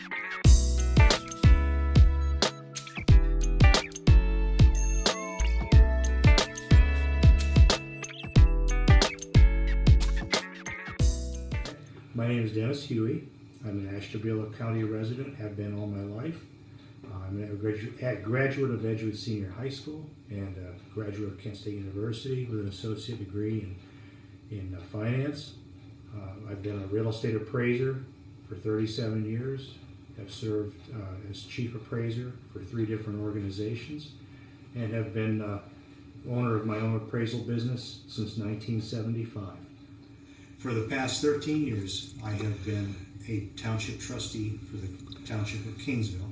My name is Dennis Huey. I'm an Ashtabula County resident, have been all my life. I'm a graduate of Edgewood Senior High School and a graduate of Kent State University with an associate degree in finance. I've been a real estate appraiser for 37 years. Have served as chief appraiser for 3 different organizations and have been owner of my own appraisal business since 1975. For the past 13 years, I have been a township trustee for the Township of Kingsville.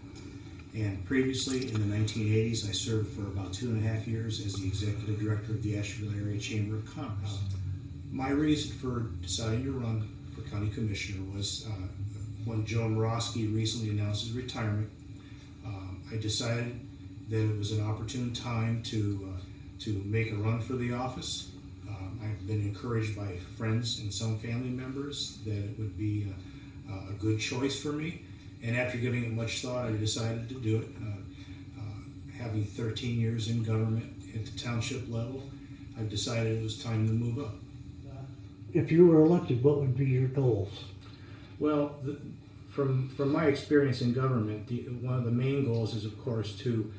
And previously, in the 1980s, I served for about 2.5 years as the executive director of the Ashtabula Area Chamber of Commerce. My reason for deciding to run for county commissioner was when Joe Morosky recently announced his retirement. I decided that it was an opportune time to make a run for the office. I've been encouraged by friends and some family members that it would be a good choice for me. And after giving it much thought, I decided to do it. Having 13 years in government at the township level, I've decided it was time to move up. If you were elected, what would be your goals? Well, from my experience in government, one of the main goals is, of course, to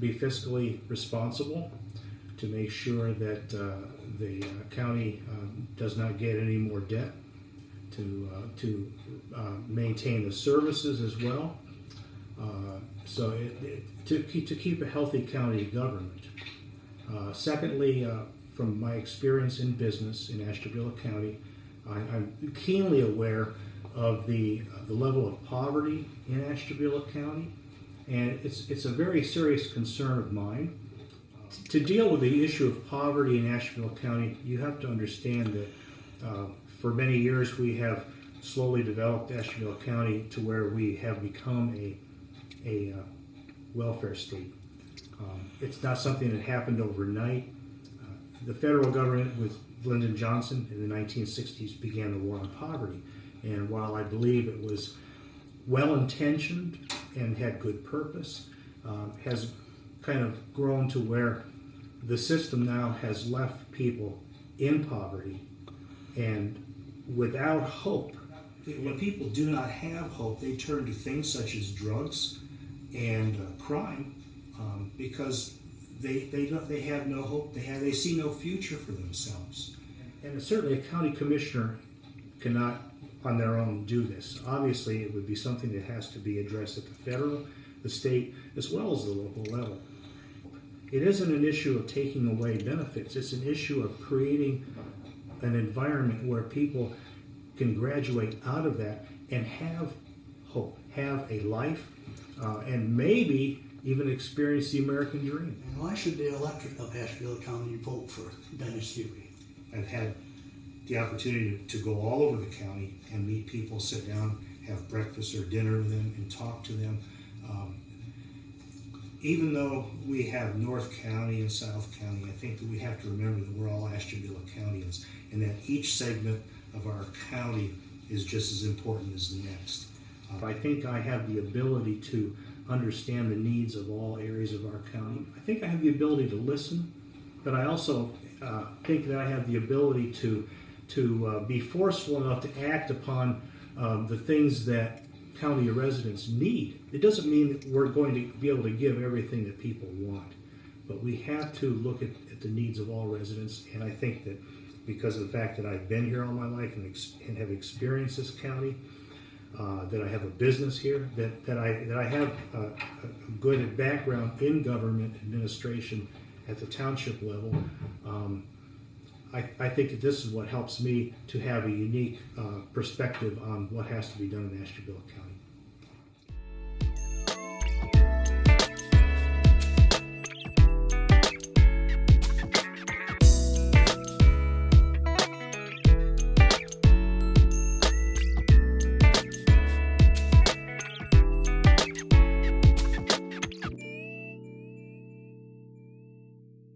be fiscally responsible, to make sure that the county does not get any more debt, to maintain the services as well, to keep a healthy county government. Secondly, from my experience in business in Ashtabula County, I'm keenly aware of the level of poverty in Ashtabula County, and it's a very serious concern of mine. To deal with the issue of poverty in Ashtabula County, you have to understand that for many years we have slowly developed Ashtabula County to where we have become a welfare state. It's not something that happened overnight. The federal government with Lyndon Johnson in the 1960s began the war on poverty, and while I believe it was well-intentioned and had good purpose, has kind of grown to where the system now has left people in poverty and without hope. When people do not have hope, they turn to things such as drugs and crime because they have no hope. They see no future for themselves. And certainly a county commissioner cannot on their own do this. Obviously, it would be something that has to be addressed at the federal, the state, as well as the local level. It isn't an issue of taking away benefits. It's an issue of creating an environment where people can graduate out of that and have hope, have a life, and maybe even experience the American dream. And why should the electorate of Ashtabula County vote for Dennis Huey? I've had the opportunity to go all over the county and meet people, sit down, have breakfast or dinner with them, and talk to them. Even though we have North County and South County, I think that we have to remember that we're all Ashtabula Countyans and that each segment of our county is just as important as the next. I think I have the ability to understand the needs of all areas of our county. I think I have the ability to listen, but I also think that I have the ability to be forceful enough to act upon the things that county residents need. It doesn't mean that we're going to be able to give everything that people want, but we have to look at the needs of all residents, and I think that because of the fact that I've been here all my life and have experienced this county, that I have a business here, that I have a good background in government administration at the township level, I think that this is what helps me to have a unique perspective on what has to be done in Ashtabula County.